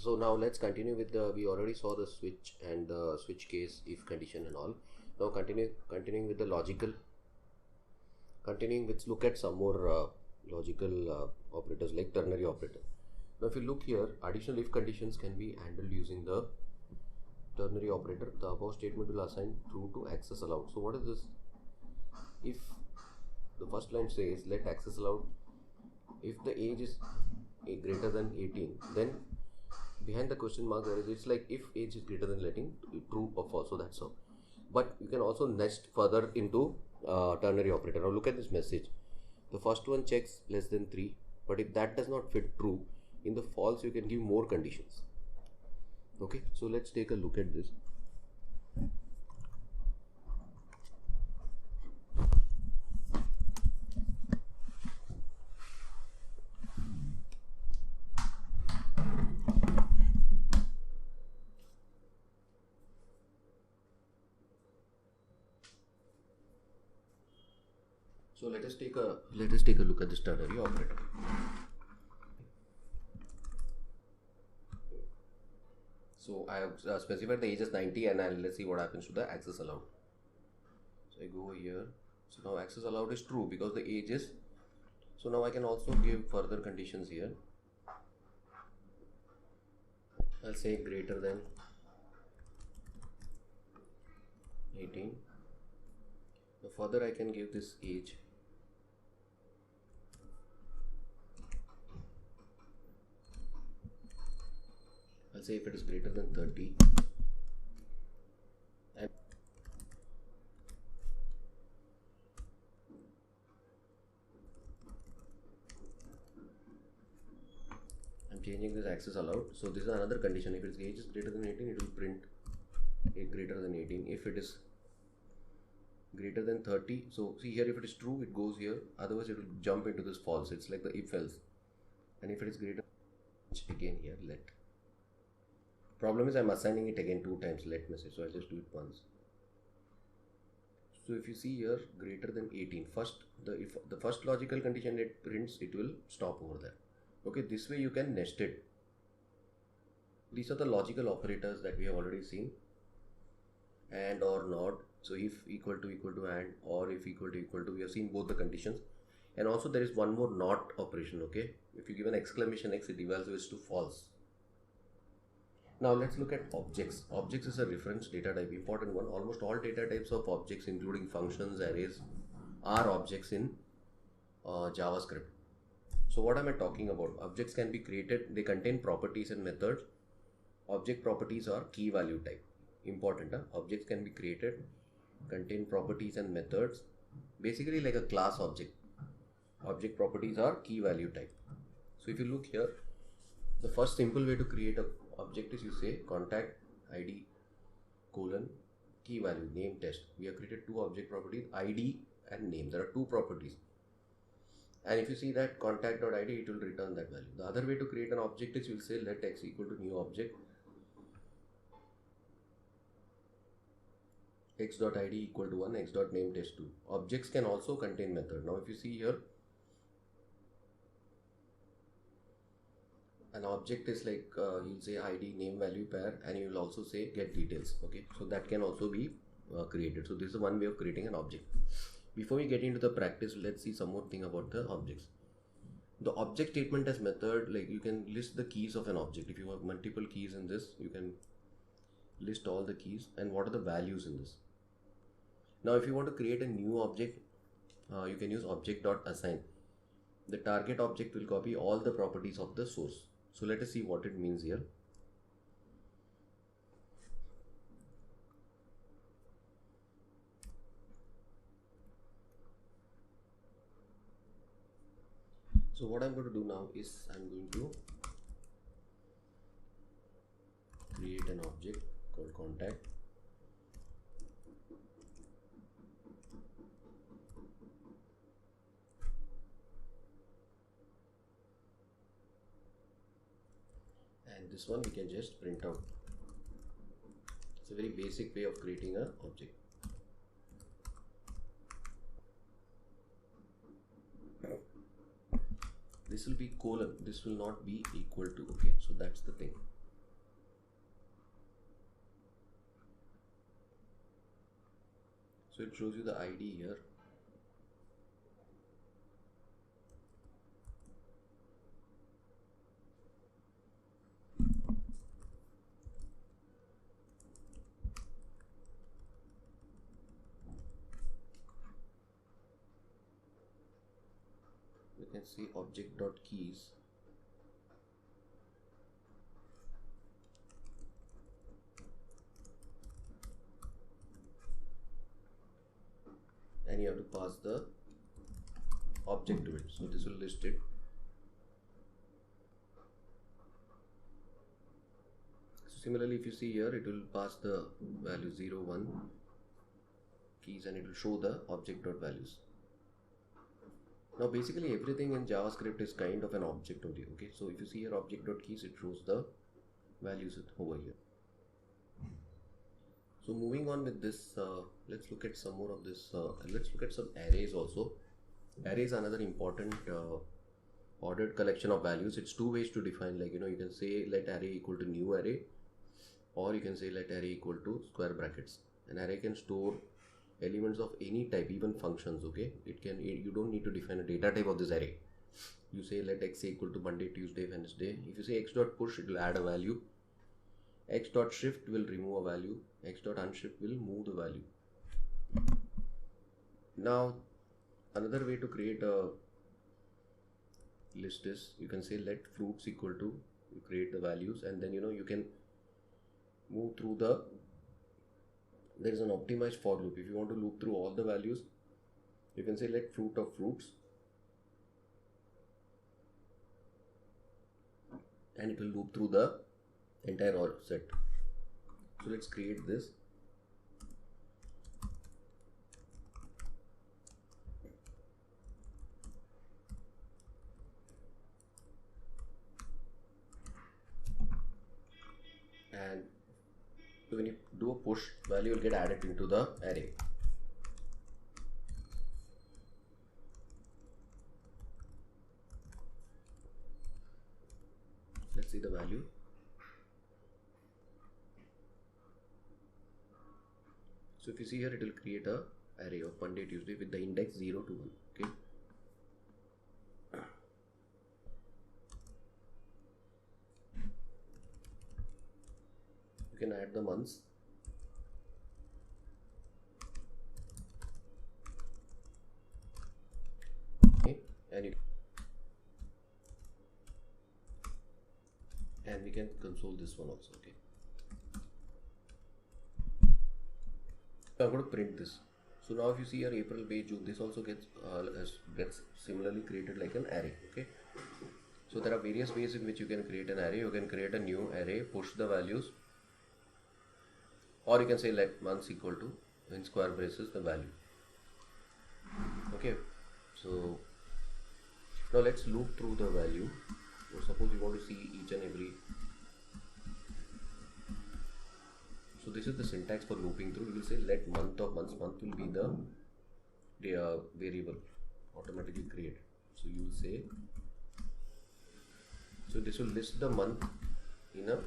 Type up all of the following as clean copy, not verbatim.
So now let's continue with we already saw the switch and the switch case, if condition and all. Now continuing with the logical, let's look at some more logical operators like ternary operator. Now if you look here, additional if conditions can be handled using the ternary operator. The above statement will assign true to access allowed. So what is this? If the first line says let access allowed, if the age is greater than 18, then behind the question mark there is, it's like if age is greater than letting, true or false. So that's all. But you can also nest further into ternary operator. Now look at this message. The first one checks less than 3, but if that does not fit true, in the false you can give more conditions. Okay, so let's take a look at this. So let us take a look at this ternary operator. So I have specified the age as 90, and let's see what happens to the access allowed. So I go here. So now access allowed is true because the age is. So now I can also give further conditions here. I'll say greater than 18. Now further I can give this age. I'll say if it is greater than 30. I'm changing this access allowed. So this is another condition. If its age is greater than 18, it will print a greater than 18. If it is greater than 30, so see here, if it is true, it goes here. Otherwise, it will jump into this false. It's like the if else. And if it is greater, again here, let. Problem is I'm assigning it again 2 times let message, so I'll just do it once. So if you see here, greater than 18, if the first logical condition it prints, it will stop over there. Okay, this way you can nest it. These are the logical operators that we have already seen. And or not. So if equal to and, or if equal to, we have seen both the conditions. And also there is one more not operation. Okay, if you give an exclamation X, it evaluates to false. Now let's look at objects. Objects is a reference data type, important one. Almost all data types of objects, including functions, arrays, are objects in JavaScript. So what am I talking about? Objects can be created. They contain properties and methods. Object properties are key value type. Important. Objects can be created, contain properties and methods. Basically like a class object. Object properties are key value type. So if you look here, the first simple way to create a object is you say contact id colon key value name test. We have created 2 object properties, id and name. There are 2 properties. And if you see that contact.id, it will return that value. The other way to create an object is you will say let x equal to new object, x.id equal to 1, x.name test 2. Objects can also contain method. Now if you see here, an object is like you'll say id name value pair, and you will also say get details. Okay, so that can also be created. So this is one way of creating an object. Before we get into the practice, let's see some more thing about the objects. The object statement as method, like you can list the keys of an object. If you have multiple keys in this, you can list all the keys and what are the values in this. Now if you want to create a new object, you can use object.assign. The target object will copy all the properties of the source. So let us see what it means here. So what I'm going to do now is I'm going to create an object called contact. And this one we can just print out. It's a very basic way of creating an object. This will be colon, this will not be equal to. Okay, so that's the thing. So it shows you the ID here. You can see object.keys. And you have to pass the object to it. So this will list it. So similarly, if you see here, it will pass the value 0, 1 keys and it will show the object.values. Now basically everything in JavaScript is kind of an object only. Okay, so if you see here object.keys, it shows the values over here. So moving on with this, let's look at some more of this. Let's look at some arrays also. Arrays are another important ordered collection of values. It's two ways to define, like, you can say let array equal to new array, or you can say let array equal to square brackets. An array can store elements of any type, even functions. Okay, you don't need to define a data type of this array. You say let x equal to Monday, Tuesday, Wednesday. If you say x.push, it will add a value. X.shift will remove a value. X.unshift will move the value. Now another way to create a list is, you can say let fruits equal to, you create the values, and then you can move through there is an optimized for loop. If you want to loop through all the values, you can say let fruit of fruits, and it will loop through the entire set. So let's create this. And when you do a push, value will get added into the array. Let's see the value. So if you see here, it will create a array of Monday, Tuesday with the index 0 to 1. Okay. You can add the months. Okay. And we can console this one also. Okay. So I'm going to print this. So now if you see here April, May, June, this also gets similarly created like an array. Okay. So there are various ways in which you can create an array. You can create a new array, push the values, or you can say let months equal to, in square braces, the value. Okay. So now let's loop through the value. So suppose you want to see each and every. So this is the syntax for looping through. You will say let month of months. Month will be the variable automatically created. So you will say. So this will list the month in a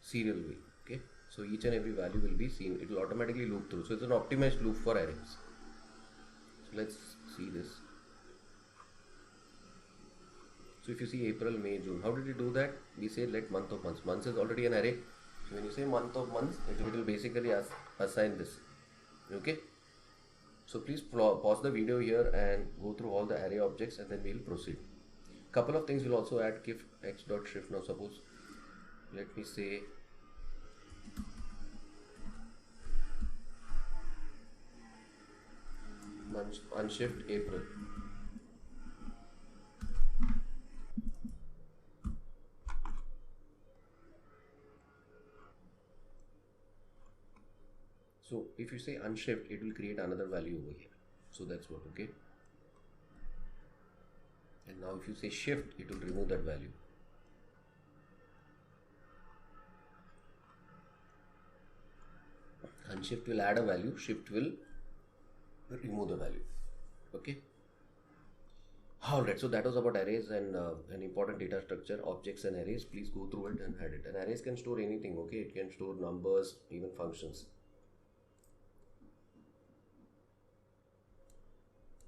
serial way. Okay. So each and every value will be seen. It will automatically loop through. So it's an optimized loop for arrays. So let's see this. So if you see April, May, June, how did you do that? We say let month of months. Months is already an array. So when you say month of months, it will basically assign this. Okay. So please pause the video here and go through all the array objects, and then we'll proceed. Couple of things we'll also add. If x.shift. Now suppose, let me say unshift April. So if you say unshift, it will create another value over here. So that's what. Okay. And now if you say shift, it will remove that value. Unshift will add a value, shift will remove the value. Okay. Alright, so that was about arrays and an important data structure, objects and arrays. Please go through it and add it. And arrays can store anything. Okay, it can store numbers, even functions.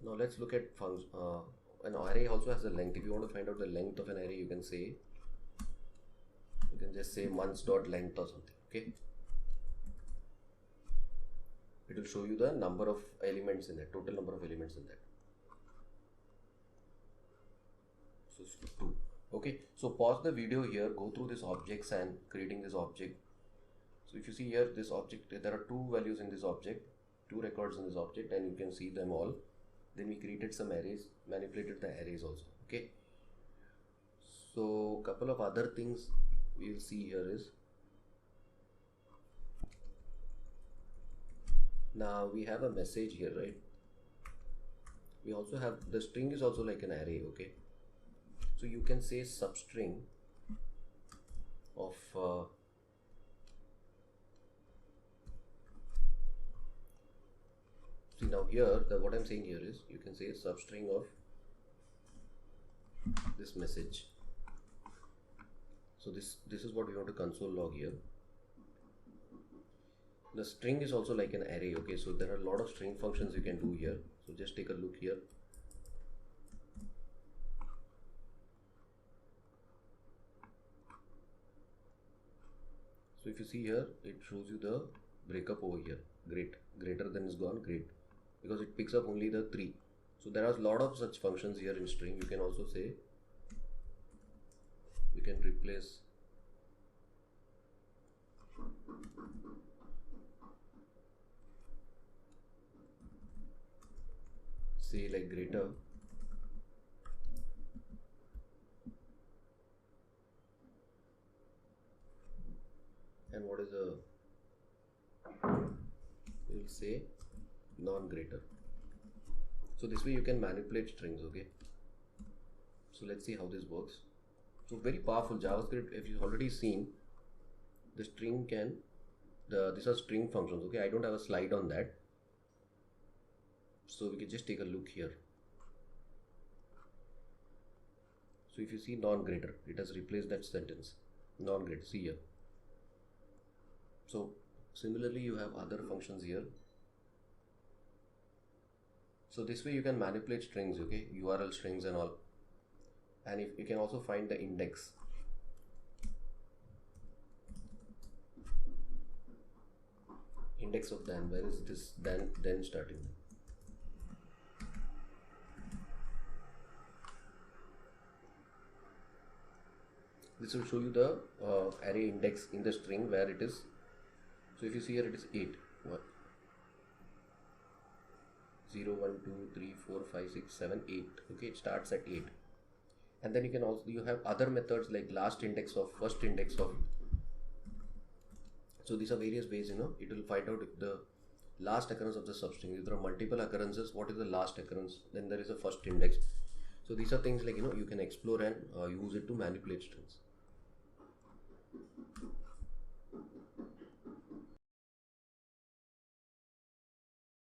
Now let's look at an array also has a length. If you want to find out the length of an array, you can just say months dot length or something. Okay, it will show you the number of elements in that, total number of elements in that. So it's 2. Okay, so pause the video here, go through these objects and creating this object. So if you see here, this object, there are 2 values in this object, 2 records in this object, and you can see them all. Then we created some arrays, manipulated the arrays also. Okay, so couple of other things we'll see here is, now we have a message here, right? We also have, the string is also like an array. Okay, so you can say substring of see now here what I'm saying here is, you can say substring of this message. So this is what we want to console log here. The string is also like an array. Okay, so there are a lot of string functions you can do here. So just take a look here. So if you see here, it shows you the breakup over here. Great, greater than is gone, great, because it picks up only the 3. So there are a lot of such functions here in string. You can also say, we can replace say like greater, and what is a, we will say non-greater. So this way you can manipulate strings. Okay, so let's see how this works. So very powerful JavaScript. If you've already seen, the string can, these are string functions. Okay, I don't have a slide on that, so we can just take a look here. So if you see non-greater, it has replaced that sentence, non-greater. See here. So similarly you have other functions here. So this way you can manipulate strings. Okay, URL strings and all. And if you can also find the index. Index of then, where is this then starting? This will show you the array index in the string where it is. So if you see here, it is 8. 0, 1, 2, 3, 4, 5, 6, 7, 8. Okay, it starts at 8. And then you can also, you have other methods like last index of, first index of. So these are various ways, you know, it will find out if the last occurrence of the substring. If there are multiple occurrences, what is the last occurrence? Then there is a first index. So these are things like, you know, you can explore and use it to manipulate strings.